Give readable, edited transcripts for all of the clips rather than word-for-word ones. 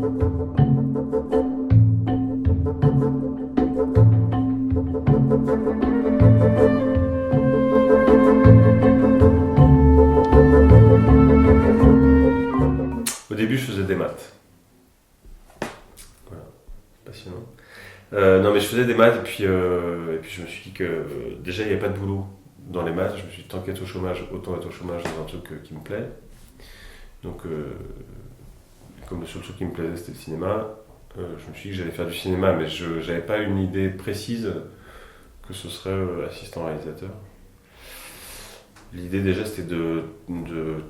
Au début, je faisais des maths. Voilà, passionnant. Non, mais je faisais des maths et puis je me suis dit que déjà il n'y avait pas de boulot dans les maths. Je me suis dit tant qu'être au chômage, autant être au chômage dans un truc qui me plaît. Donc, comme le seul truc qui me plaisait c'était le cinéma, je me suis dit que j'allais faire du cinéma, mais je n'avais pas une idée précise que ce serait assistant réalisateur. L'idée déjà c'était de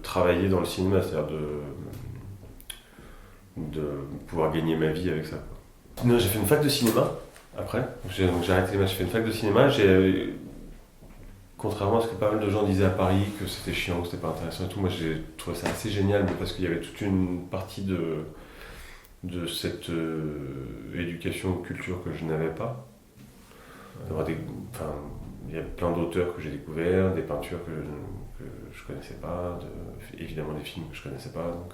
travailler dans le cinéma, c'est-à-dire de pouvoir gagner ma vie avec ça. Non, j'ai fait une fac de cinéma après. Donc j'ai arrêté les maths, j'ai fait une fac de cinéma. Contrairement à ce que pas mal de gens disaient à Paris, que c'était chiant, que c'était pas intéressant et tout, moi j'ai trouvé ça assez génial parce qu'il y avait toute une partie de cette éducation, culture que je n'avais pas. Il y a plein d'auteurs que j'ai découverts, des peintures que je connaissais pas, évidemment des films que je connaissais pas. Donc,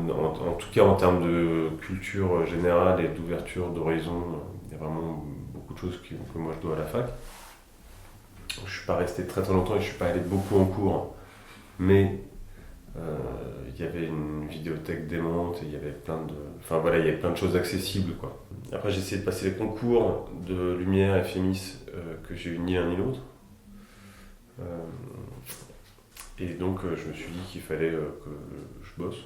en tout cas en termes de culture générale et d'ouverture d'horizon, il y a vraiment beaucoup de choses que moi je dois à la fac. Je suis pas resté très longtemps et je suis pas allé beaucoup en cours, mais il y avait une vidéothèque démente et il y avait il y avait plein de choses accessibles, quoi. Après j'ai essayé de passer les concours de Lumière et Fémis que j'ai eu ni l'un ni l'autre. Et donc je me suis dit qu'il fallait que je bosse.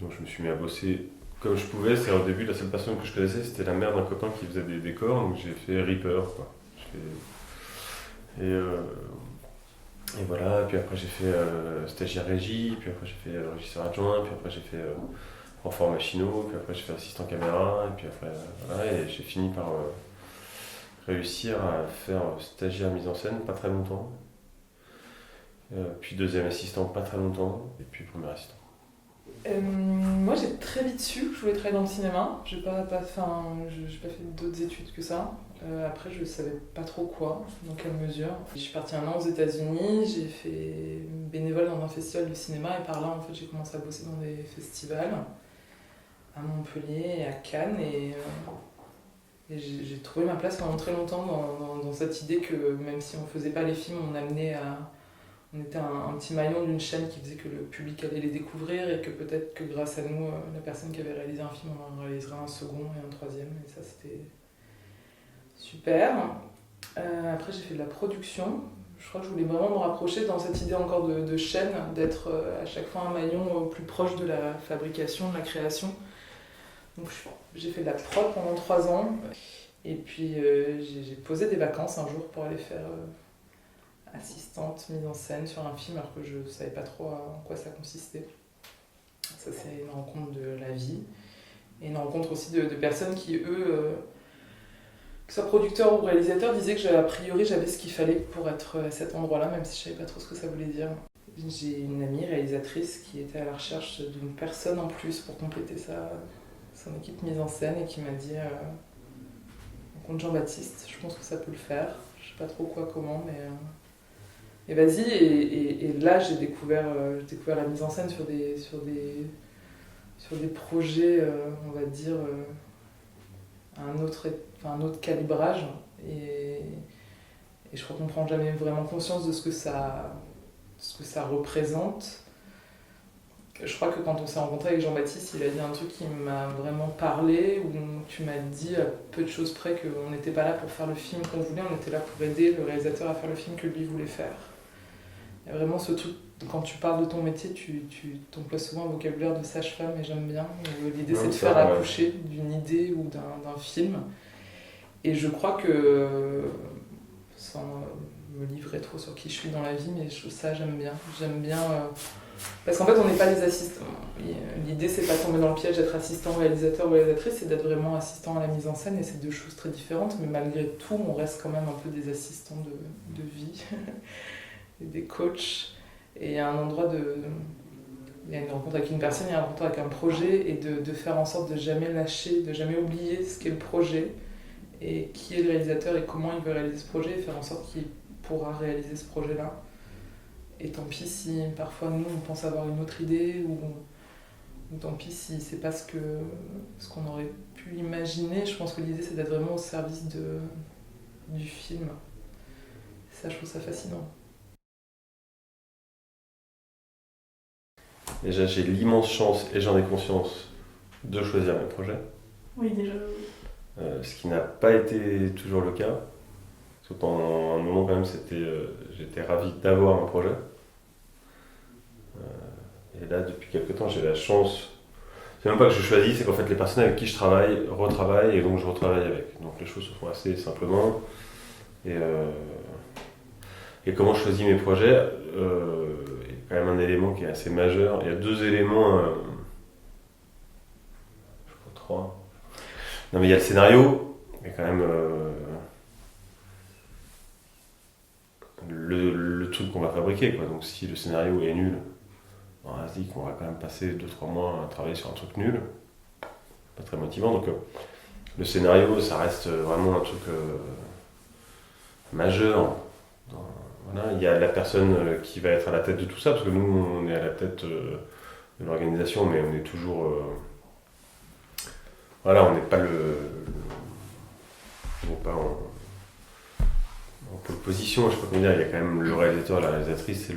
Donc je me suis mis à bosser comme je pouvais. C'est au début la seule personne que je connaissais, c'était la mère d'un copain qui faisait des décors, donc j'ai fait Reaper, quoi. Et voilà, puis après j'ai fait stagiaire régie, puis après j'ai fait régisseur adjoint, puis après j'ai fait renfort machinot, puis après j'ai fait assistant caméra, et puis après voilà, et j'ai fini par réussir à faire stagiaire mise en scène pas très longtemps, puis deuxième assistant pas très longtemps, et puis premier assistant. Moi j'ai très vite su que je voulais travailler dans le cinéma. J'ai pas fait d'autres études que ça. Après je savais pas trop quoi, dans quelle mesure. Je suis partie un an aux États-Unis, j'ai fait bénévole dans un festival de cinéma et par là en fait j'ai commencé à bosser dans des festivals à Montpellier et à Cannes et j'ai trouvé ma place pendant très longtemps dans cette idée que même si on faisait pas les films, on était un petit maillon d'une chaîne qui faisait que le public allait les découvrir et que peut-être que grâce à nous, la personne qui avait réalisé un film, on en réaliserait un second et un troisième. Et ça, c'était super. Après, j'ai fait de la production. Je crois que je voulais vraiment me rapprocher dans cette idée encore de chaîne, d'être à chaque fois un maillon plus proche de la fabrication, de la création. Donc j'ai fait de la prod pendant 3 ans. Et puis j'ai posé des vacances un jour pour aller faire... assistante mise en scène sur un film alors que je ne savais pas trop en quoi ça consistait. Ça c'est une rencontre de la vie et une rencontre aussi de personnes qui eux, que ce soit producteurs ou réalisateurs, disaient que a priori j'avais ce qu'il fallait pour être à cet endroit-là, même si je ne savais pas trop ce que ça voulait dire. J'ai une amie réalisatrice qui était à la recherche d'une personne en plus pour compléter son équipe mise en scène et qui m'a dit rencontre Jean-Baptiste, je pense que ça peut le faire. Je ne sais pas trop quoi, comment, mais... Et vas-y, et là j'ai découvert la mise en scène sur des projets, on va dire, un autre calibrage. Et je crois qu'on ne prend jamais vraiment conscience de ce que ça représente. Je crois que quand on s'est rencontré avec Jean-Baptiste, il a dit un truc qui m'a vraiment parlé, où tu m'as dit à peu de choses près qu'on n'était pas là pour faire le film qu'on voulait, on était là pour aider le réalisateur à faire le film que lui voulait faire. Il y a vraiment ce truc, quand tu parles de ton métier, tu t'emploies souvent un vocabulaire de sage-femme et j'aime bien. L'idée c'est de faire accoucher d'une idée ou d'un film. Et je crois que, sans me livrer trop sur qui je suis dans la vie, mais ça j'aime bien. Parce qu'en fait on n'est pas des assistants. L'idée c'est pas de tomber dans le piège d'être assistant réalisateur ou réalisatrice, c'est d'être vraiment assistant à la mise en scène et c'est 2 choses très différentes. Mais malgré tout, on reste quand même un peu des assistants de vie. Des coachs, et il y a un endroit il y a une rencontre avec une personne, il y a une rencontre avec un projet, et de faire en sorte de jamais lâcher, de jamais oublier ce qu'est le projet, et qui est le réalisateur et comment il veut réaliser ce projet, et faire en sorte qu'il pourra réaliser ce projet-là. Et tant pis si parfois nous on pense avoir une autre idée, ou tant pis si c'est pas ce qu'on aurait pu imaginer. Je pense que l'idée c'est d'être vraiment au service du film. Ça, je trouve ça fascinant. Déjà, j'ai l'immense chance, et j'en ai conscience, de choisir mes projets. Oui, déjà. Ce qui n'a pas été toujours le cas. Parce que pendant un moment, quand même, j'étais ravi d'avoir un projet. Et là, depuis quelques temps, j'ai la chance. C'est même pas que je choisis, c'est qu'en fait, les personnes avec qui je travaille retravaillent et donc je retravaille avec. Donc les choses se font assez simplement. Et comment je choisis mes projets, il y a quand même un élément qui est assez majeur. Il y a deux éléments, je crois trois. Non mais il y a le scénario, il y a quand même le truc qu'on va fabriquer, quoi. Donc si le scénario est nul, on se dit qu'on va quand même passer 2-3 mois à travailler sur un truc nul, pas très motivant. Donc le scénario, ça reste vraiment un truc majeur. Voilà, il y a la personne qui va être à la tête de tout ça, parce que nous, on est à la tête de l'organisation, mais on est toujours... voilà, on n'est pas on n'est pas en pole position, je sais pas comment dire, il y a quand même le réalisateur, la réalisatrice, c'est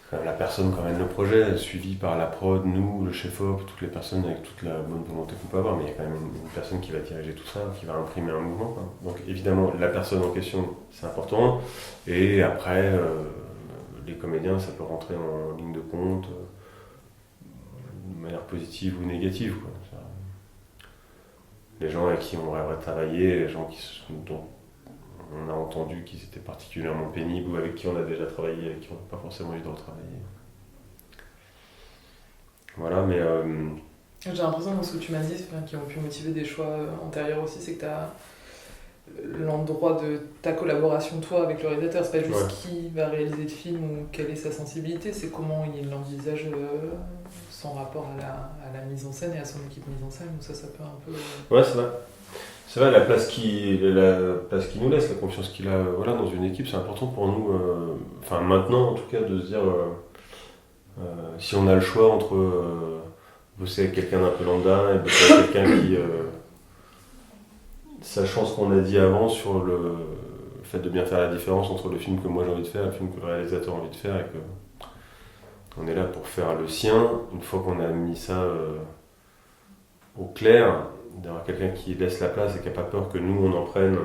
quand même la personne qui emmène le projet, suivi par la prod, nous, le chef-op, toutes les personnes avec toute la bonne volonté qu'on peut avoir, mais il y a quand même une personne qui va diriger tout ça, qui va imprimer un mouvement, quoi. Donc évidemment, la personne en question, c'est important, et après, les comédiens, ça peut rentrer en ligne de compte, de manière positive ou négative, quoi. Les gens avec qui on va travailler, les gens dont on a entendu qu'ils étaient particulièrement pénibles ou avec qui on a déjà travaillé, avec qui on n'a pas forcément eu de retravailler. Voilà, mais... J'ai l'impression que ce que tu m'as dit, qui ont pu motiver des choix antérieurs aussi, c'est que tu as l'endroit de ta collaboration, toi, avec le réalisateur. C'est pas juste qui va réaliser le film ou quelle est sa sensibilité, c'est comment il l'envisage son rapport à la mise en scène et à son équipe mise en scène. Donc ça peut un peu... Ouais, c'est vrai. C'est vrai, la place qu'il nous laisse, la confiance qu'il a voilà, dans une équipe, c'est important pour nous, enfin maintenant en tout cas, de se dire si on a le choix entre bosser avec quelqu'un d'un peu lambda et bosser avec quelqu'un qui, sachant ce qu'on a dit avant sur le fait de bien faire la différence entre le film que moi j'ai envie de faire et le film que le réalisateur a envie de faire, et que on est là pour faire le sien, une fois qu'on a mis ça au clair, d'avoir quelqu'un qui laisse la place et qui n'a pas peur que nous on en prenne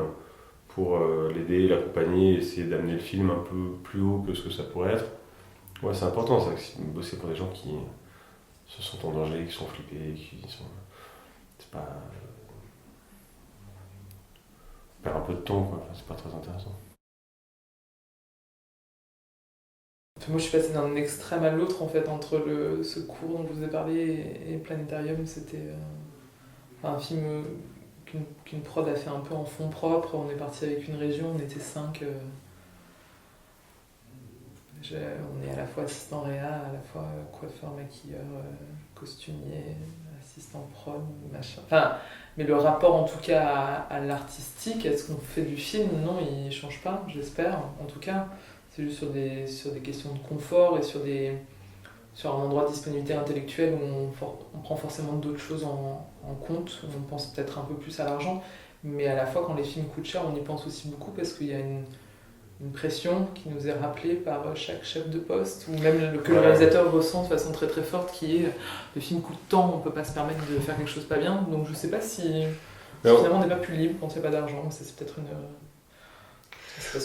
pour l'aider, l'accompagner, essayer d'amener le film un peu plus haut que ce que ça pourrait être. Ouais, c'est important ça, bosser pour des gens qui se sentent en danger, qui sont flippés, qui sont... C'est pas... on perd un peu de temps, quoi. Enfin, c'est pas très intéressant. Moi je suis passée d'un extrême à l'autre en fait, entre ce cours dont je vous ai parlé et Planétarium. C'était un film qu'une prod a fait un peu en fond propre. On est parti avec une région, on était 5. On est à la fois assistant réa, à la fois coiffeur, maquilleur, costumier, assistant prod, machin. Enfin, mais le rapport en tout cas à l'artistique, à ce qu'on fait du film, non, il change pas, j'espère, en tout cas. C'est juste sur des questions de confort et sur un endroit de disponibilité intellectuelle où on prend forcément d'autres choses en compte, où on pense peut-être un peu plus à l'argent, mais à la fois quand les films coûtent cher, on y pense aussi beaucoup parce qu'il y a une pression qui nous est rappelée par chaque chef de poste, ou même que le réalisateur ressent de façon très très forte, qui est le film coûte tant, on peut pas se permettre de faire quelque chose pas bien, donc je sais pas si finalement on n'est pas plus libre quand il n'y a pas d'argent, c'est peut-être une...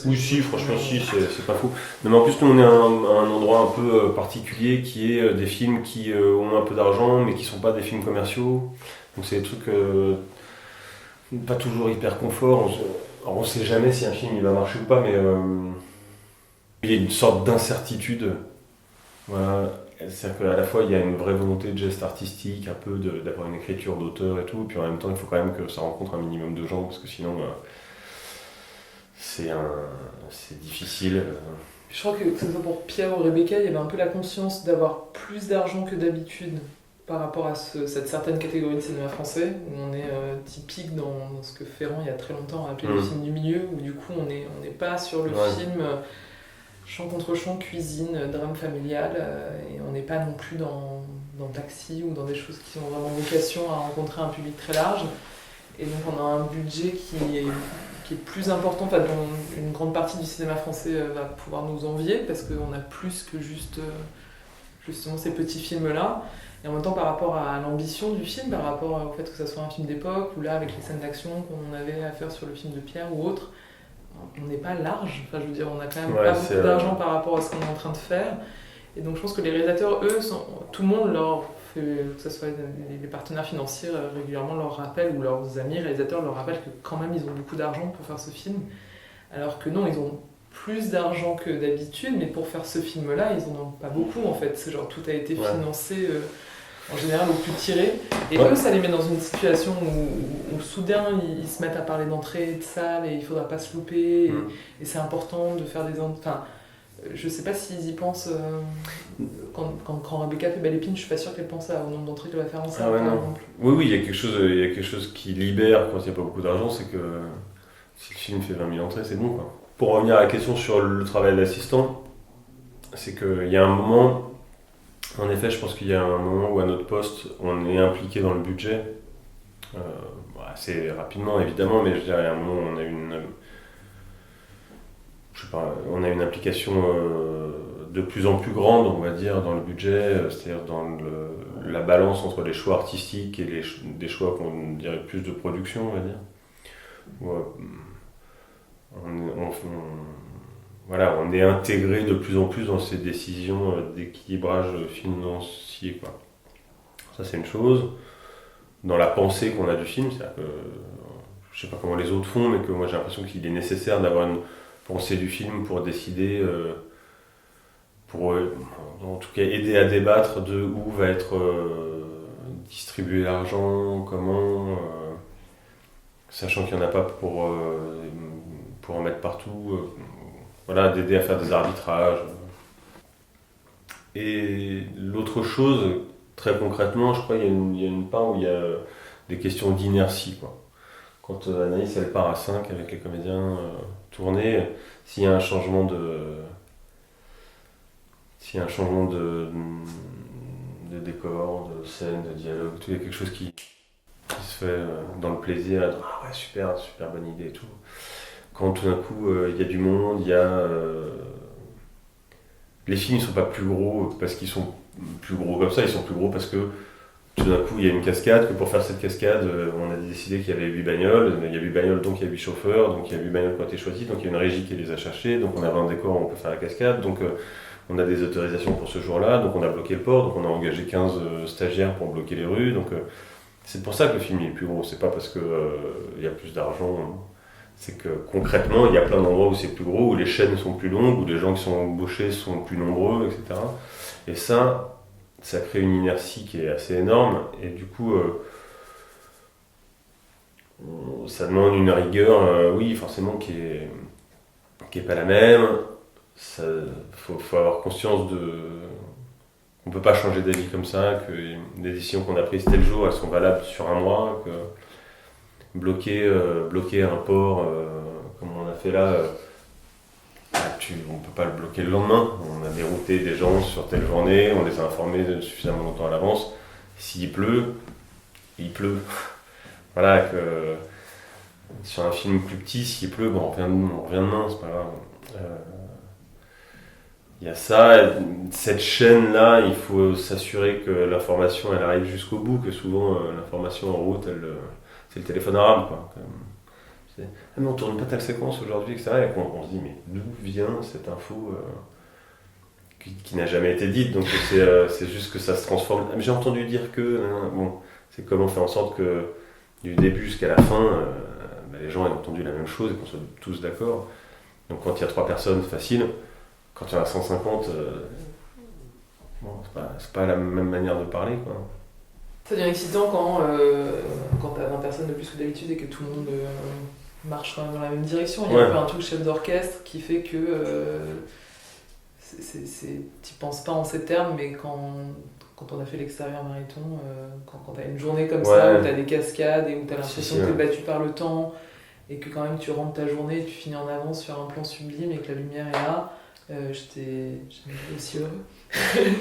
Oui, si, franchement, si, c'est pas fou. Mais en plus, nous, on est à un endroit un peu particulier qui est des films qui ont un peu d'argent, mais qui sont pas des films commerciaux. Donc, c'est des trucs pas toujours hyper confort. Alors, on sait jamais si un film il va marcher ou pas, mais il y a une sorte d'incertitude. Voilà. C'est-à-dire qu'à la fois, il y a une vraie volonté de geste artistique, un peu d'avoir une écriture d'auteur et tout, puis en même temps, il faut quand même que ça rencontre un minimum de gens, parce que sinon... c'est difficile. Je crois que ce soit pour Pierre ou Rebecca, il y avait un peu la conscience d'avoir plus d'argent que d'habitude par rapport à cette certaine catégorie de cinéma français, où on est typique dans ce que Ferrand, il y a très longtemps, a appelé le film du milieu, où du coup on n'est pas sur le film chant contre chant, cuisine, drame familial, et on n'est pas non plus dans Taxi ou dans des choses qui ont vraiment vocation à rencontrer un public très large. Et donc on a un budget qui est plus important, enfin, dont une grande partie du cinéma français va pouvoir nous envier, parce qu'on a plus que juste justement ces petits films-là. Et en même temps, par rapport à l'ambition du film, par rapport au fait que ça soit un film d'époque, ou là, avec les scènes d'action qu'on avait à faire sur le film de Pierre ou autre, on n'est pas large. Enfin, je veux dire, on a quand même pas beaucoup d'argent par rapport à ce qu'on est en train de faire. Et donc, je pense que les réalisateurs, eux, tout le monde leur fait, que ce soit les partenaires financiers régulièrement leur rappellent, ou leurs amis réalisateurs leur rappellent que quand même, ils ont beaucoup d'argent pour faire ce film. Alors que non, ils ont plus d'argent que d'habitude, mais pour faire ce film-là, ils en ont pas beaucoup, en fait. C'est genre, tout a été financé... en général au plus tiré, et eux ça les met dans une situation où soudain ils se mettent à parler d'entrée de salle et il faudra pas se louper, et c'est important de faire des... Enfin, je sais pas s'ils y pensent, quand Rebecca fait Belle Épine, je suis pas sûre qu'elle pense au nombre d'entrées qu'elle va faire en salle, par exemple. Oui, il y a quelque chose qui libère quand il n'y a pas beaucoup d'argent, c'est que si le film fait 20 000 entrées, c'est bon, quoi. Pour revenir à la question sur le travail d'assistant, c'est qu'il y a un moment... En effet, je pense qu'il y a un moment où à notre poste, on est impliqué dans le budget, assez rapidement évidemment, mais je dirais à un moment où on a une implication de plus en plus grande, on va dire, dans le budget, c'est-à-dire dans la balance entre les choix artistiques et des choix qu'on dirait plus de production, on va dire. On est intégré de plus en plus dans ces décisions d'équilibrage financier, quoi. Ça, c'est une chose. Dans la pensée qu'on a du film, c'est-à-dire que je sais pas comment les autres font, mais que moi j'ai l'impression qu'il est nécessaire d'avoir une pensée du film pour décider, pour en tout cas aider à débattre de où va être distribué l'argent, comment, sachant qu'il n'y en a pas pour en mettre partout. Voilà, d'aider à faire des arbitrages. Et l'autre chose, très concrètement, je crois qu'il y a une part où il y a des questions d'inertie, quoi. Quand Anaïs elle part à 5 avec les comédiens tourner, s'il y a un changement de décor, de scène, de dialogue, il y a quelque chose qui se fait dans le plaisir, ah ouais, super bonne idée et tout. Quand tout d'un coup il y a du monde, les films ne sont pas plus gros parce qu'ils sont plus gros comme ça, ils sont plus gros parce que tout d'un coup il y a une cascade, que pour faire cette cascade on a décidé qu'il y avait 8 bagnoles, il y a 8 bagnoles donc il y a 8 chauffeurs, donc il y a 8 bagnoles qui ont été choisies, donc il y a une régie qui les a cherchées, donc on avait un décor où on peut faire la cascade, donc on a des autorisations pour ce jour-là, donc on a bloqué le port, donc on a engagé 15 stagiaires pour bloquer les rues, donc c'est pour ça que le film est plus gros, c'est pas parce qu'il y a plus d'argent, hein. C'est que concrètement, il y a plein d'endroits où c'est plus gros, où les chaînes sont plus longues, où les gens qui sont embauchés sont plus nombreux, etc. Et ça crée une inertie qui est assez énorme, et du coup, ça demande une rigueur, oui, forcément, qui est pas la même. Faut avoir conscience qu'on peut pas changer d'avis comme ça, que les décisions qu'on a prises tel jour, elles sont valables sur un mois, que bloquer un port comme on a fait là, on peut pas le bloquer le lendemain. On a dérouté des gens sur telle journée, on les a informés suffisamment longtemps à l'avance. S'il pleut, il pleut. Voilà, que sur un film plus petit, s'il pleut, bon, on revient demain, c'est pas grave. Il y a ça, cette chaîne-là, il faut s'assurer que l'information elle arrive jusqu'au bout, que souvent l'information en route, c'est le téléphone arabe, quoi. Ah, mais on tourne pas telle séquence aujourd'hui, etc. Et on se dit, mais d'où vient cette info qui n'a jamais été dite, donc c'est juste que ça se transforme. Ah, mais j'ai entendu dire que. Bon, c'est comment faire en sorte que du début jusqu'à la fin, les gens aient entendu la même chose et qu'on soit tous d'accord. Donc quand il y a 3 personnes, c'est facile. Quand il y en a 150, c'est pas la même manière de parler, quoi. Ça devient excitant quand t'as 20 personnes de plus que d'habitude et que tout le monde marche dans la même direction. Il y a un peu un truc chef d'orchestre qui fait que t'y penses pas en ces termes, mais quand on a fait l'extérieur marathon, quand t'as une journée comme ça, où t'as des cascades et où t'as l'impression que t'es battu par le temps, et que quand même tu rentres ta journée et tu finis en avance sur un plan sublime et que la lumière est là, J'étais jamais aussi heureux.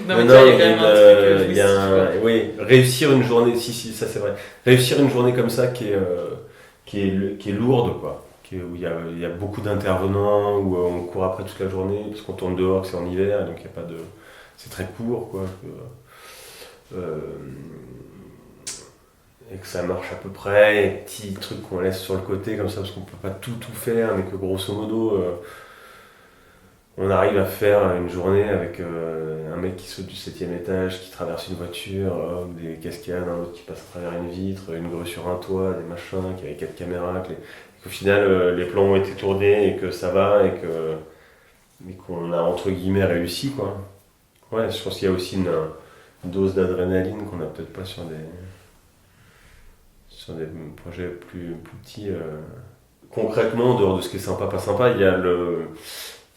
Non, mais tu vois, il y a quand même un truc il y a jouissif, quoi. oui, réussir une journée, si, ça c'est vrai. Réussir une journée comme ça qui est lourde, quoi. Où il y a beaucoup d'intervenants, où on court après toute la journée, parce qu'on tourne dehors, que c'est en hiver, donc il y a pas de. C'est très court, quoi. Euh, et que ça marche à peu près, et petits trucs qu'on laisse sur le côté comme ça, parce qu'on peut pas tout faire, mais que grosso modo. On arrive à faire une journée avec un mec qui saute du 7e étage, qui traverse une voiture, des cascades, un autre qui passe à travers une vitre, une grue sur un toit, des machins, qui avait 4 caméras, qu'au final les plans ont été tournés et que ça va et qu'on a entre guillemets réussi, quoi. Ouais, je pense qu'il y a aussi une dose d'adrénaline qu'on n'a peut-être pas sur des projets plus petits. Concrètement, en dehors de ce qui est sympa, pas sympa, il y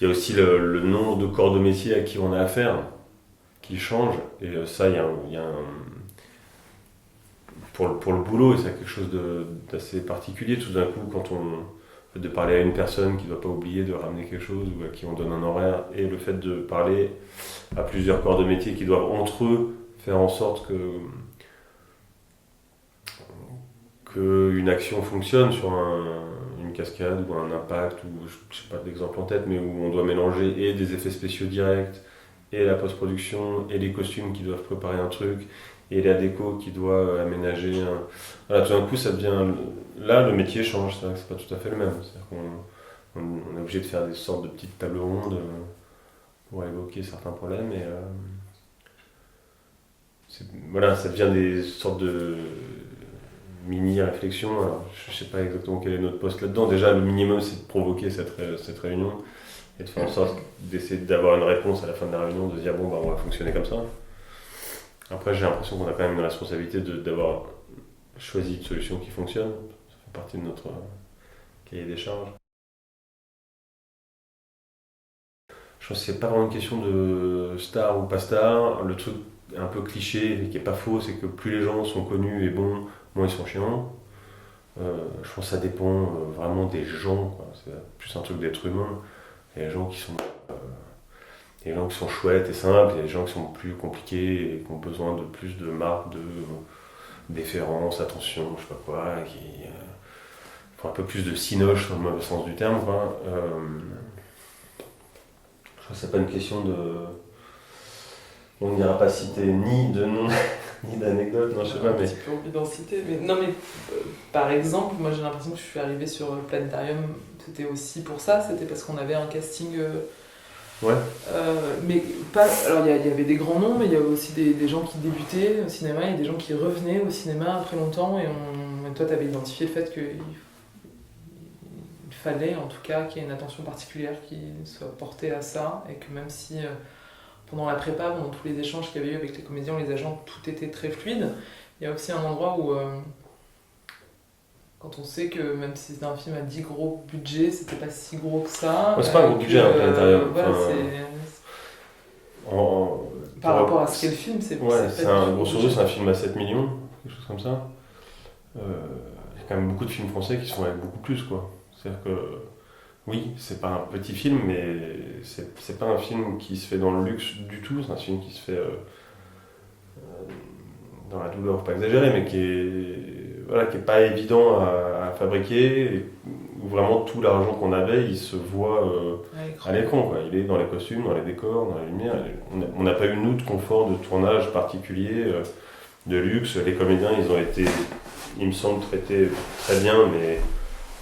a aussi le nombre de corps de métier à qui on a affaire qui change. Et ça, pour le boulot, c'est quelque chose d'assez particulier. Tout d'un coup, quand de parler à une personne qui ne doit pas oublier de ramener quelque chose ou à qui on donne un horaire, et le fait de parler à plusieurs corps de métier qui doivent entre eux faire en sorte qu'une action fonctionne sur une cascade ou un impact, ou je sais pas d'exemple en tête, mais où on doit mélanger et des effets spéciaux directs, et la post-production, et les costumes qui doivent préparer un truc, et la déco qui doit aménager un. Voilà, tout d'un coup, ça devient. Là, le métier change, c'est vrai que c'est pas tout à fait le même. C'est-à-dire qu'on est obligé de faire des sortes de petites tables rondes pour évoquer certains problèmes, et voilà, ça devient des sortes de mini-réflexion. Alors, je ne sais pas exactement quel est notre poste là-dedans. Déjà, le minimum, c'est de provoquer cette réunion et de faire en sorte d'essayer d'avoir une réponse à la fin de la réunion, de se dire bon, bah, on va fonctionner comme ça. Après, j'ai l'impression qu'on a quand même une responsabilité d'avoir choisi une solution qui fonctionne. Ça fait partie de notre cahier des charges. Je pense que c'est pas vraiment une question de star ou pas star. Le truc un peu cliché, mais qui est pas faux, c'est que plus les gens sont connus et bons, moins ils sont chiants. Je pense que ça dépend vraiment des gens, quoi. C'est plus un truc d'être humain. Il y a des gens qui sont chouettes et simples, il y a des gens qui sont plus compliqués et qui ont besoin de plus de marques, de déférence, attention, je sais pas quoi, qui font un peu plus de cinoche dans le mauvais sens du terme, quoi. Je crois que c'est pas une question de. On ne dira pas citer ni de nom ni d'anecdote, non, je sais pas, mais. Un petit peu envie d'en citer. Mais, non, mais par exemple, moi j'ai l'impression que je suis arrivée sur Planétarium, c'était aussi pour ça, c'était parce qu'on avait un casting. Ouais. Mais pas. Alors il y avait des grands noms, mais il y avait aussi des gens qui débutaient au cinéma et des gens qui revenaient au cinéma après longtemps. Et toi, tu avais identifié le fait qu'il fallait en tout cas qu'il y ait une attention particulière qui soit portée à ça, et que même si pendant la prépa, pendant tous les échanges qu'il y avait eu avec les comédiens, les agents, tout était très fluide, il y a aussi un endroit où quand on sait que même si c'était un film à 10 gros budgets, c'était pas si gros que ça. Ouais, c'est pas un gros budget, hein, Planétarium. Voilà, par rapport à ce qu'est le film, ouais, grosso modo, c'est un film à 7 millions, quelque chose comme ça. Il y a quand même beaucoup de films français qui sont avec beaucoup plus, quoi. C'est-à-dire que, oui, c'est pas un petit film, mais c'est pas un film qui se fait dans le luxe du tout, c'est un film qui se fait dans la douleur, faut pas exagérer, mais qui est pas évident à fabriquer, et où vraiment tout l'argent qu'on avait, il se voit à l'écran, quoi. Il est dans les costumes, dans les décors, dans la lumière. On n'a pas eu, nous, de confort de tournage particulier, de luxe. Les comédiens, ils ont été, il me semble, traités très bien, mais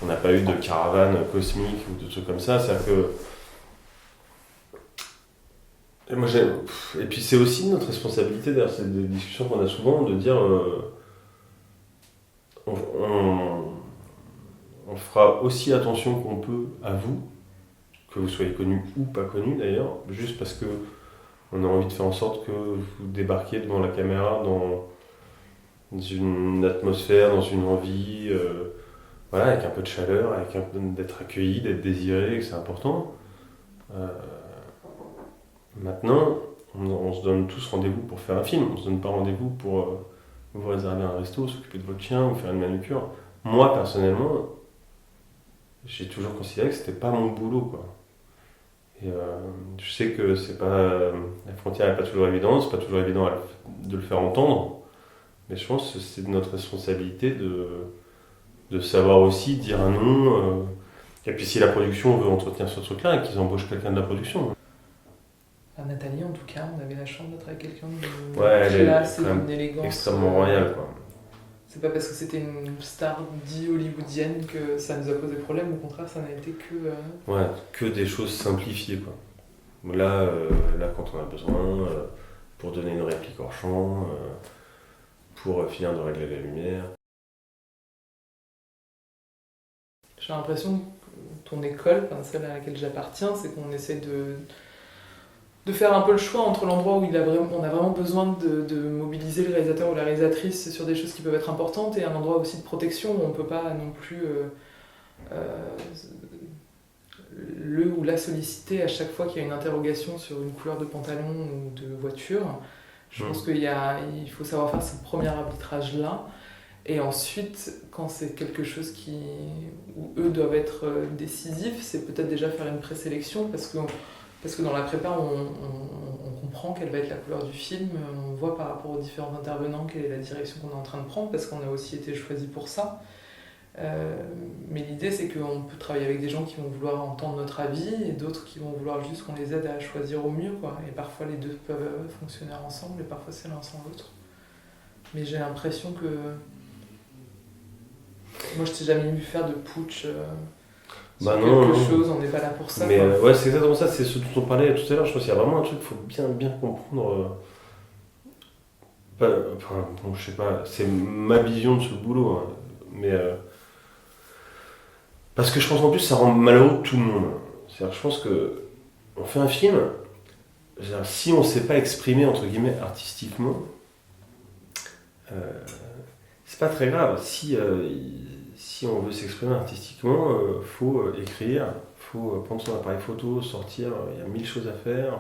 on n'a pas eu de caravane cosmique ou de trucs comme ça. C'est-à-dire que. Et puis c'est aussi notre responsabilité, d'ailleurs, c'est des discussions qu'on a souvent, de dire on fera aussi attention qu'on peut à vous, que vous soyez connu ou pas connu d'ailleurs, juste parce que on a envie de faire en sorte que vous débarquiez devant la caméra dans une atmosphère, dans une envie, voilà, avec un peu de chaleur, d'être accueilli, d'être désiré, et que c'est important. Maintenant, on se donne tous rendez-vous pour faire un film, on se donne pas rendez-vous pour vous réserver un resto, s'occuper de votre chien ou faire une manucure. Moi, personnellement, j'ai toujours considéré que c'était pas mon boulot, quoi. Et je sais que c'est pas, la frontière n'est pas toujours évidente, c'est pas toujours évident de le faire entendre, mais je pense que c'est de notre responsabilité de savoir aussi dire un non. Et puis si la production veut entretenir ce truc-là, qu'ils embauchent quelqu'un de la production. Nathalie, en tout cas, on avait la chance d'être avec quelqu'un de Ouais, elle classe est et quand même d'une élégance. extrêmement royale, quoi. C'est pas parce que c'était une star dit hollywoodienne que ça nous a posé problème, au contraire, ça n'a été que. Ouais, que des choses simplifiées, quoi. Là quand on a besoin, pour donner une réplique hors champ, pour finir de régler la lumière. J'ai l'impression que ton école, enfin celle à laquelle j'appartiens, c'est qu'on essaie de faire un peu le choix entre l'endroit où on a vraiment besoin de mobiliser le réalisateur ou la réalisatrice sur des choses qui peuvent être importantes et un endroit aussi de protection où on ne peut pas non plus le ou la solliciter à chaque fois qu'il y a une interrogation sur une couleur de pantalon ou de voiture. Je pense qu'il faut savoir faire ce premier arbitrage-là. Et ensuite, quand c'est quelque chose où eux doivent être décisifs, c'est peut-être déjà faire une présélection parce que dans la prépa, on comprend quelle va être la couleur du film, on voit par rapport aux différents intervenants quelle est la direction qu'on est en train de prendre parce qu'on a aussi été choisi pour ça. Mais l'idée, c'est qu'on peut travailler avec des gens qui vont vouloir entendre notre avis et d'autres qui vont vouloir juste qu'on les aide à choisir au mieux, quoi. Et parfois, les deux peuvent fonctionner ensemble et parfois, c'est l'un sans l'autre. Mais j'ai l'impression que moi, je t'ai jamais vu faire de putsch sur quelque chose, on n'est pas là pour ça. Mais ouais, c'est exactement ça, c'est ce dont on parlait tout à l'heure. Je pense qu'il y a vraiment un truc qu'il faut bien comprendre. Bon, je sais pas, c'est ma vision de ce boulot, hein, mais parce que je pense qu'en plus ça rend malheureux tout le monde. C'est-à-dire, je pense que on fait un film, si on ne sait pas exprimer entre guillemets artistiquement, c'est pas très grave. Si on veut s'exprimer artistiquement, faut écrire, faut prendre son appareil photo, sortir. Il y a 1000 choses à faire.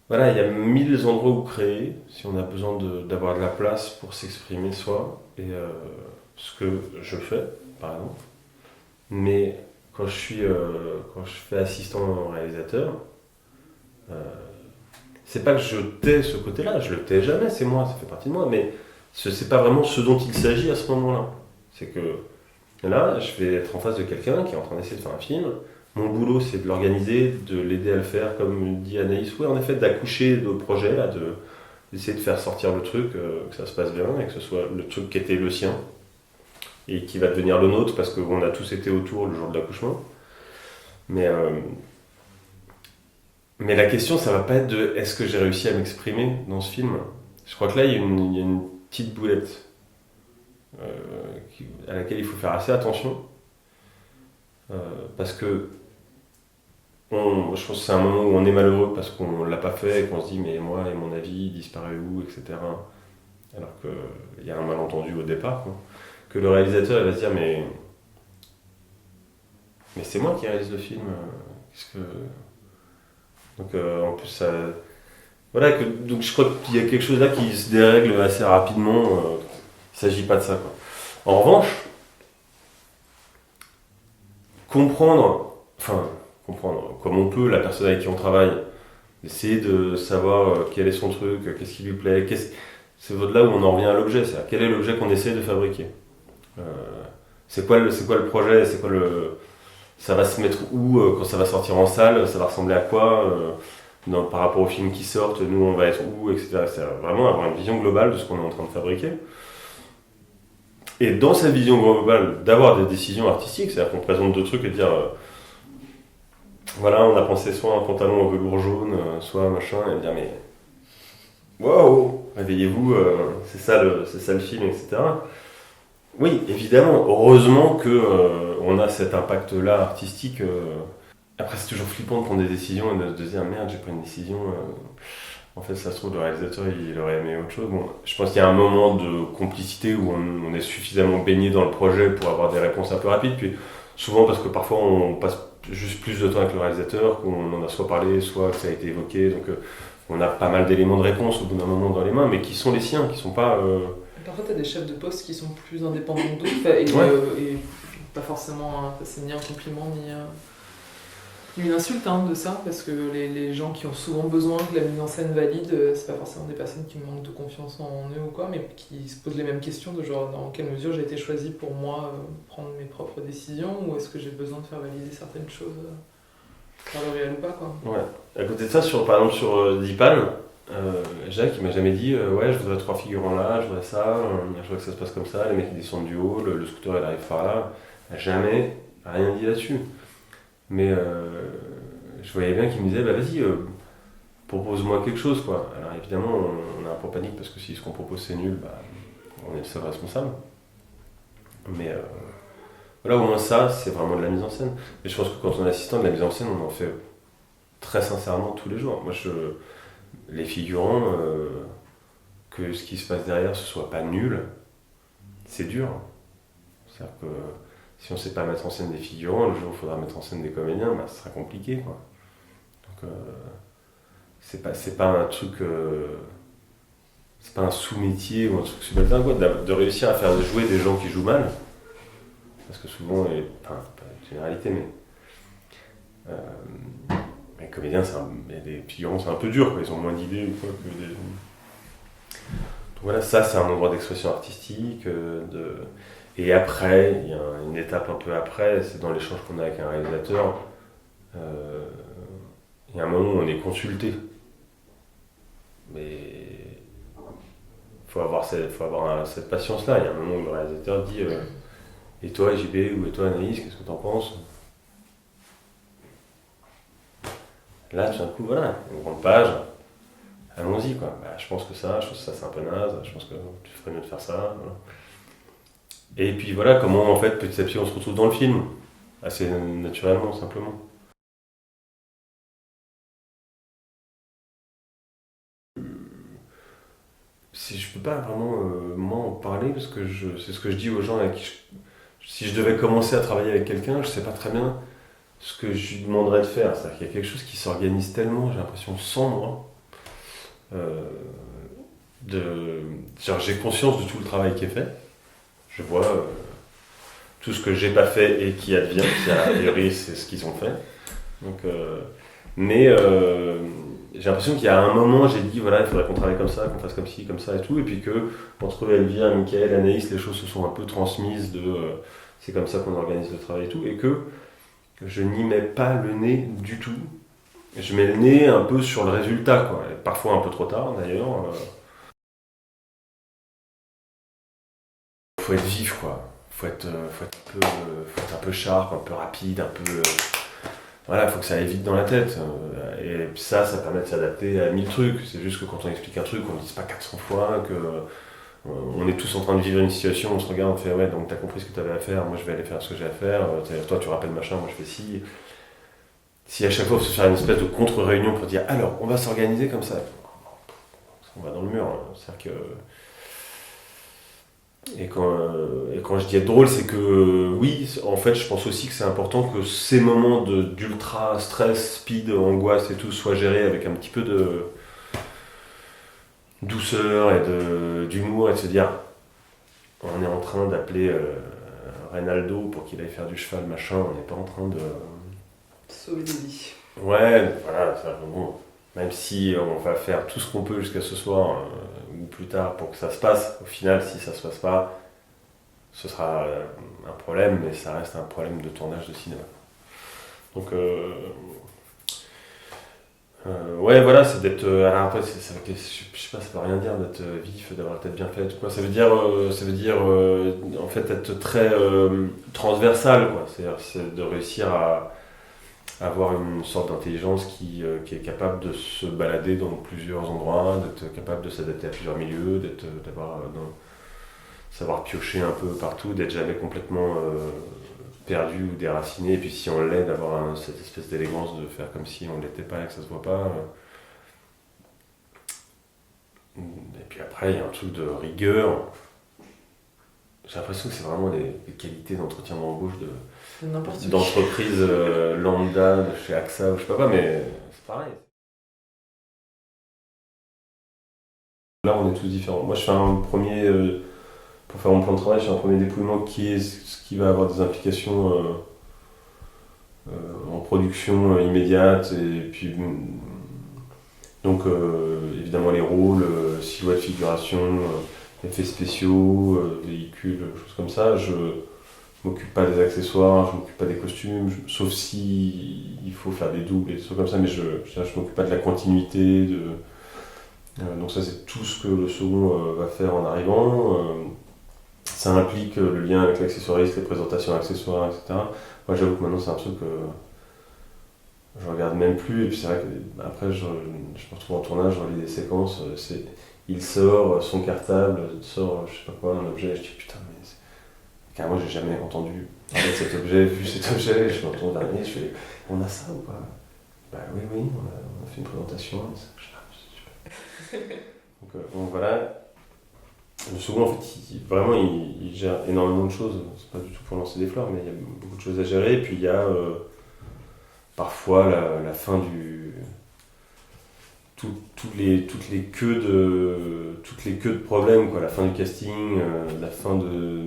Voilà, il y a 1000 endroits où créer. Si on a besoin d'avoir de la place pour s'exprimer soi, et ce que je fais, par exemple. Mais quand je fais assistant réalisateur, c'est pas que je tais ce côté-là, je le tais jamais, c'est moi, ça fait partie de moi, mais c'est pas vraiment ce dont il s'agit à ce moment-là. C'est que là, je vais être en face de quelqu'un qui est en train d'essayer de faire un film. Mon boulot, c'est de l'organiser, de l'aider à le faire, comme dit Anaïs. Oui, en effet, d'accoucher de projet, là, d'essayer de faire sortir le truc, que ça se passe bien, et que ce soit le truc qui était le sien, et qui va devenir le nôtre, parce qu'on a tous été autour le jour de l'accouchement. Mais la question, ça va pas être de est-ce que j'ai réussi à m'exprimer dans ce film. Je crois que là, il y a une petite boulette à laquelle il faut faire assez attention. Parce que je pense que c'est un moment où on est malheureux parce qu'on l'a pas fait et qu'on se dit mais moi et mon avis il disparaît où, etc. Alors qu'il y a un malentendu au départ, quoi. Que le réalisateur il va se dire mais c'est moi qui réalise le film. Donc en plus ça... Voilà, donc je crois qu'il y a quelque chose là qui se dérègle assez rapidement. Il ne s'agit pas de ça, quoi. En revanche, comprendre comme on peut la personne avec qui on travaille, essayer de savoir quel est son truc, qu'est-ce qui lui plaît, c'est là où on en revient à l'objet, c'est-à-dire quel est l'objet qu'on essaie de fabriquer. C'est quoi le projet, ça va se mettre où quand ça va sortir en salle, ça va ressembler à quoi par rapport aux films qui sortent, nous on va être où, etc. C'est vraiment avoir une vision globale de ce qu'on est en train de fabriquer. Et dans cette vision globale, d'avoir des décisions artistiques, c'est-à-dire qu'on présente deux trucs et dire voilà, on a pensé soit un pantalon en velours jaune, soit un machin, et dire mais waouh, réveillez-vous, c'est ça le film, etc. Oui, évidemment, heureusement qu'on a cet impact-là artistique. Après, c'est toujours flippant de prendre des décisions et de se dire merde, j'ai pris une décision. En fait, ça se trouve, le réalisateur il aurait aimé autre chose. Bon, je pense qu'il y a un moment de complicité où on est suffisamment baigné dans le projet pour avoir des réponses un peu rapides. Puis souvent, parce que parfois on passe juste plus de temps avec le réalisateur, qu'on en a soit parlé, soit que ça a été évoqué. Donc on a pas mal d'éléments de réponse au bout d'un moment dans les mains, mais qui sont les siens, qui sont pas. Parfois, tu as des chefs de poste qui sont plus indépendants d'autres et pas forcément. C'est ni un compliment ni. Il y a une insulte hein, de ça, parce que les gens qui ont souvent besoin que la mise en scène valide, c'est pas forcément des personnes qui manquent de confiance en eux ou quoi, mais qui se posent les mêmes questions de genre dans quelle mesure j'ai été choisie pour moi prendre mes propres décisions, ou est-ce que j'ai besoin de faire valider certaines choses par le réel ou pas quoi. Ouais. À côté de ça, par exemple sur Dipan, Jacques il m'a jamais dit ouais je voudrais 3 figurants là, je voudrais ça, je voudrais que ça se passe comme ça, les mecs ils descendent du haut, le scooter il arrive par là. Jamais rien dit là-dessus. Mais je voyais bien qu'il me disait bah vas-y, propose-moi quelque chose quoi. Alors évidemment on a un peu panique parce que si ce qu'on propose c'est nul, bah, on est le seul responsable. Mais voilà, au moins ça c'est vraiment de la mise en scène. Et je pense que quand on est assistant de la mise en scène, on en fait très sincèrement tous les jours. Moi les figurants, que ce qui se passe derrière ce soit pas nul, c'est dur. C'est-à-dire que si on sait pas mettre en scène des figurants, le jour où il faudra mettre en scène des comédiens, bah, ce sera compliqué quoi. Donc c'est pas un truc, c'est pas un sous-métier ou un truc subalterne quoi, de réussir à faire jouer des gens qui jouent mal, parce que souvent, enfin pas une généralité, mais les comédiens, les figurants c'est un peu dur quoi, ils ont moins d'idées ou quoi que des. Donc voilà, ça c'est un endroit d'expression artistique, Et après, il y a une étape un peu après, c'est dans l'échange qu'on a avec un réalisateur. Il y a un moment où on est consulté. Mais il faut avoir cette patience-là. Il y a un moment où le réalisateur dit et toi JB ou et toi Anaïs, qu'est-ce que t'en penses? Là, tout d'un coup, voilà, une grande page. Allons-y quoi. Bah, je pense que ça c'est un peu naze, je pense que tu ferais mieux de faire ça. Voilà. Et puis voilà comment en fait petit à petit on se retrouve dans le film, assez naturellement, simplement. Si je peux pas vraiment moi en parler parce que c'est ce que je dis aux gens avec qui si je devais commencer à travailler avec quelqu'un, je sais pas très bien ce que je lui demanderais de faire. C'est-à-dire qu'il y a quelque chose qui s'organise tellement, j'ai l'impression, sans moi. Euh, Genre, j'ai conscience de tout le travail qui est fait. Je vois tout ce que j'ai pas fait et qui advient, qui a priori c'est ce qu'ils ont fait. Donc, mais j'ai l'impression qu'il y a un moment, j'ai dit voilà, il faudrait qu'on travaille comme ça, qu'on fasse comme ci, comme ça et tout, et puis que entre Elvire, Mickaël, Anaïs, les choses se sont un peu transmises de c'est comme ça qu'on organise le travail et tout, et que je n'y mets pas le nez du tout. Je mets le nez un peu sur le résultat, quoi. Et parfois un peu trop tard d'ailleurs. Faut être vif, quoi. Faut être un peu sharp, un peu rapide, un peu. Voilà, il faut que ça aille vite dans la tête. Et ça permet de s'adapter à 1000 trucs. C'est juste que quand on explique un truc, on ne le dit pas 400 fois, que on est tous en train de vivre une situation, on se regarde, on fait ouais, donc t'as compris ce que t'avais à faire, moi je vais aller faire ce que j'ai à faire, toi tu rappelles machin, moi je fais ci. Si à chaque fois on se fait une espèce de contre-réunion pour dire alors on va s'organiser comme ça, on va dans le mur. C'est-à-dire que. Et quand je dis être drôle, c'est que oui, en fait, je pense aussi que c'est important que ces moments d'ultra stress, speed, angoisse et tout soient gérés avec un petit peu de douceur et d'humour et de se dire on est en train d'appeler Reynaldo pour qu'il aille faire du cheval, machin, on n'est pas en train de. Sauver des vies. Ouais, voilà, bon, même si on va faire tout ce qu'on peut jusqu'à ce soir ou plus tard pour que ça se passe, au final, si ça se passe pas, ce sera un problème, mais ça reste un problème de tournage de cinéma. Donc, ouais, voilà, c'est d'être. Alors après, je sais pas, ça veut rien dire d'être vif, d'avoir la tête bien faite, quoi. Ça veut dire en fait, être très transversal, quoi. C'est de réussir à avoir une sorte d'intelligence qui est capable de se balader dans plusieurs endroits, d'être capable de s'adapter à plusieurs milieux, savoir piocher un peu partout, d'être jamais complètement perdu ou déraciné, et puis si on l'est, d'avoir cette espèce d'élégance de faire comme si on ne l'était pas et que ça se voit pas. Et puis après, il y a un truc de rigueur. J'ai l'impression que c'est vraiment des qualités d'entretien d'embauche d'entreprise lambda de chez AXA ou je sais pas quoi, mais c'est pareil. Là, on est tous différents. Moi, je fais un premier, pour faire mon plan de travail, je fais un premier dépouillement qui est ce qui va avoir des implications en production immédiate, et puis donc évidemment les rôles, silhouette, figuration, effets spéciaux, véhicules, choses comme ça. Je m'occupe pas des accessoires, je m'occupe pas des costumes, sauf si il faut faire des doubles et des trucs comme ça, mais je m'occupe pas de la continuité. Donc ça c'est tout ce que le second va faire en arrivant. Ça implique le lien avec l'accessoiriste, les présentations accessoires, etc. Moi j'avoue que maintenant c'est un truc que je regarde même plus, et puis c'est vrai que après je me retrouve en tournage, je relis des séquences, il sort son cartable, sort je sais pas quoi, un objet, et je dis putain mais car moi j'ai jamais entendu parler de cet objet, vu cet objet, et je me retourne dernier, je fais on a ça ou pas? Bah oui, on a fait une présentation, et ça, super. Donc voilà. Le second, en fait, il gère énormément de choses. C'est pas du tout pour lancer des fleurs, mais il y a beaucoup de choses à gérer. Et puis il y a parfois la fin du. Toutes les queues de problèmes, quoi. La fin du casting, la fin de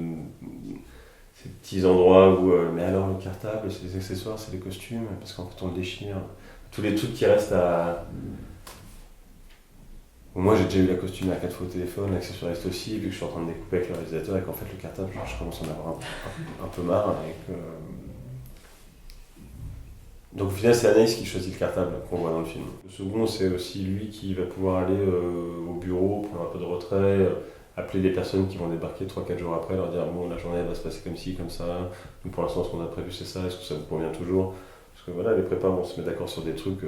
ces petits endroits où. Mais alors, le cartable, c'est les accessoires, c'est les costumes, parce qu'en fait, on le déchire. Tous les trucs qui restent à. Moi j'ai déjà eu la costume à 4 fois au téléphone, l'accessoiriste aussi, vu que je suis en train de découper avec le réalisateur et qu'en fait le cartable, je commence à en avoir un peu marre. Donc au final c'est Anaïs qui choisit le cartable qu'on voit dans le film. Le second c'est aussi lui qui va pouvoir aller au bureau, prendre un peu de retrait, appeler les personnes qui vont débarquer 3-4 jours après, leur dire bon la journée elle va se passer comme ci, comme ça, nous pour l'instant ce qu'on a prévu c'est ça, est-ce que ça vous convient toujours? Parce que voilà, les prépas vont se mettre d'accord sur des trucs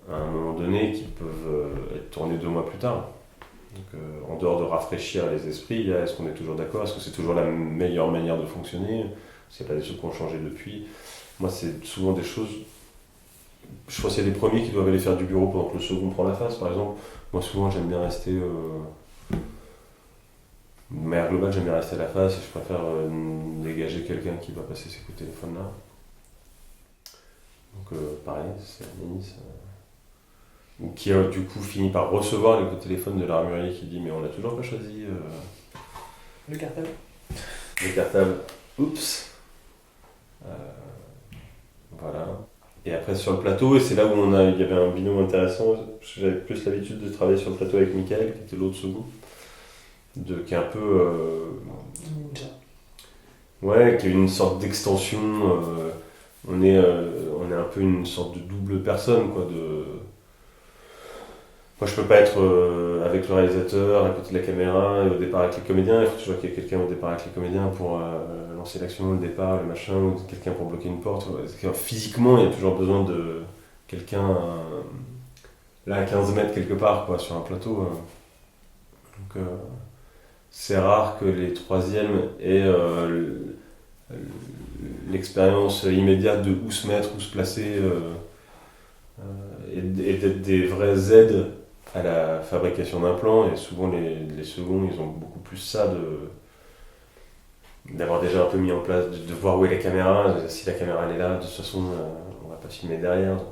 à un moment donné qui peuvent être tournés 2 mois plus tard. Donc, en dehors de rafraîchir les esprits, est-ce qu'on est toujours d'accord? Est-ce que c'est toujours la meilleure manière de fonctionner? C'est pas des trucs qui ont changé depuis. Moi, c'est souvent des choses. Je pense qu'il y a des premiers qui doivent aller faire du bureau pendant que le second prend la face, par exemple. Moi, souvent, j'aime bien rester. De manière globale, j'aime bien rester à la face et je préfère dégager quelqu'un qui va passer ces coups de téléphone là. Donc, pareil, c'est Anis. Ou qui a du coup fini par recevoir les coups de téléphone de l'armurier qui dit mais on n'a toujours pas choisi le cartable. Le cartable. Oups. Voilà. Et après sur le plateau, et c'est là où il y avait un binôme intéressant, parce que j'avais plus l'habitude de travailler sur le plateau avec Michael, qui était l'autre second, qui est un peu... ouais, qui est une sorte d'extension. On est un peu une sorte de double personne, quoi, Moi, je peux pas être avec le réalisateur, à côté de la caméra, et au départ avec les comédiens. Il faut toujours qu'il y ait quelqu'un au départ avec les comédiens pour lancer l'action, le départ, le machin, ou quelqu'un pour bloquer une porte. Physiquement, il y a toujours besoin de quelqu'un là à 15 mètres quelque part, quoi, sur un plateau. Donc, c'est rare que les troisièmes aient l'expérience immédiate de où se mettre, où se placer, et d'être des vrais aides à la fabrication d'un plan, et souvent les seconds ils ont beaucoup plus ça d'avoir déjà un peu mis en place, de voir où est la caméra, si la caméra elle est là, de toute façon on va pas filmer derrière. Donc,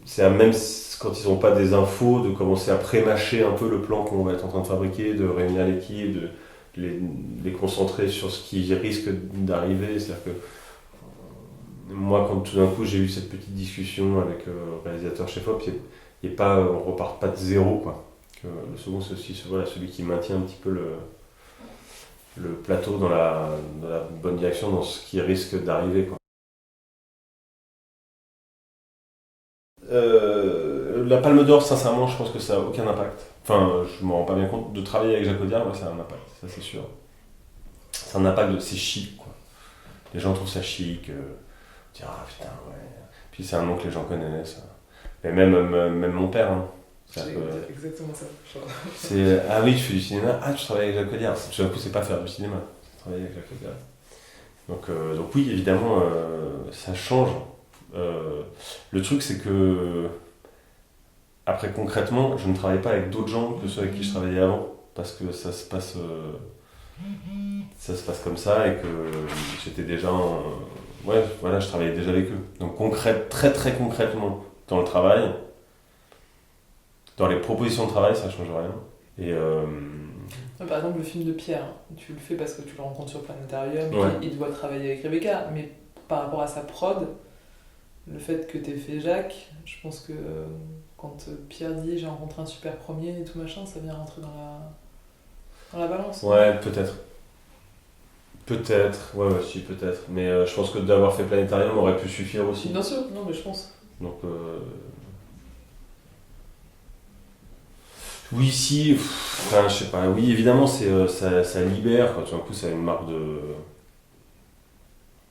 c'est même quand ils n'ont pas des infos, de commencer à pré-mâcher un peu le plan qu'on va être en train de fabriquer, de réunir l'équipe, de les concentrer sur ce qui risque d'arriver. C'est-à-dire que moi, quand tout d'un coup j'ai eu cette petite discussion avec le réalisateur chef-op, on repart pas de zéro, quoi. Le second, c'est aussi celui qui maintient un petit peu le plateau dans la bonne direction, dans ce qui risque d'arriver, quoi. La Palme d'Or, sincèrement, je pense que ça n'a aucun impact. Enfin, je me rends pas bien compte. De travailler avec Jacques Audiard, moi, ça a un impact, ça c'est sûr. C'est un impact c'est chic, quoi. Les gens trouvent ça chic. Dire, ah putain, ouais. Puis c'est un nom que les gens connaissent. Mais même mon père, hein. C'est exactement ça. Ah oui, tu fais du cinéma. Ah, tu travailles avec Jacques Audiard. Tout d'un coup, c'est pas faire du cinéma, c'est travailler avec Jacques Audiard. Donc oui, évidemment, ça change. Le truc, c'est que après, concrètement, je ne travaille pas avec d'autres gens que ceux avec qui je travaillais avant, parce que ça se passe comme ça, et que j'étais déjà ouais, voilà, je travaillais déjà avec eux. Donc très très concrètement, dans le travail, dans les propositions de travail, ça ne change rien. Et Par exemple, le film de Pierre, tu le fais parce que tu le rencontres sur Planétarium, Ouais. il doit travailler avec Rebecca, mais par rapport à sa prod, le fait que t'aies fait Jacques, je pense que quand Pierre dit j'ai rencontré un super premier et tout machin, ça vient rentrer dans la balance. Ouais, peut-être. Peut-être, ouais, si, peut-être. Mais je pense que d'avoir fait Planétarium aurait pu suffire aussi. Bien sûr, non mais je pense. Donc, oui, si, enfin, je sais pas, oui, évidemment, ça libère, quoi. Tout d'un coup, ça a une marque de.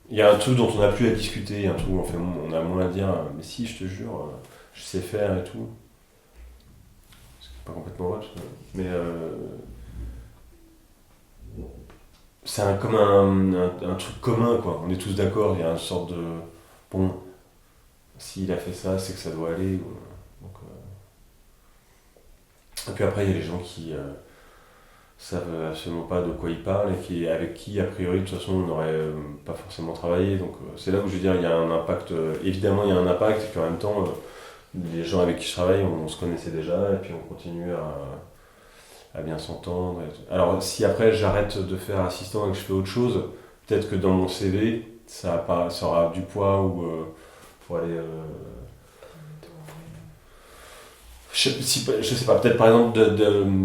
Il y a un truc dont on n'a plus à discuter, il y a un truc où on a moins à dire, mais si, je te jure, je sais faire et tout. C'est pas complètement vrai, mais c'est comme un truc commun, quoi. On est tous d'accord, il y a une sorte de. Bon, s'il a fait ça, c'est que ça doit aller. Donc, et puis après, il y a les gens qui savent absolument pas de quoi ils parlent et avec qui, a priori, de toute façon, on n'aurait pas forcément travaillé. Donc, c'est là où je veux dire, il y a un impact. Évidemment, il y a un impact, et puis en même temps, les gens avec qui je travaille, on se connaissait déjà, et puis on continue à bien s'entendre. Alors, si après j'arrête de faire assistant et que je fais autre chose, peut-être que dans mon CV, ça aura du poids ou pour aller. Je sais pas, peut-être par exemple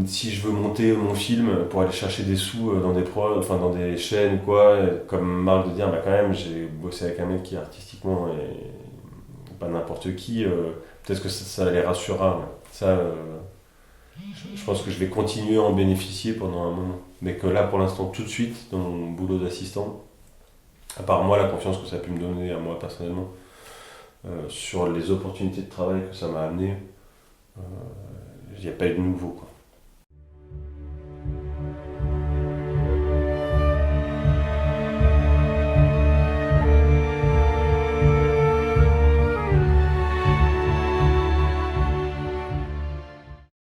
si je veux monter mon film pour aller chercher des sous dans des enfin dans des chaînes ou quoi, comme marque de dire bah quand même j'ai bossé avec un mec qui artistiquement est pas n'importe qui, peut-être que ça les rassurera. Ouais. Ça, je pense que je vais continuer à en bénéficier pendant un moment. Mais que là pour l'instant tout de suite dans mon boulot d'assistant, à part moi la confiance que ça a pu me donner à moi personnellement, sur les opportunités de travail que ça m'a amené, il n'y a pas eu de nouveau, quoi.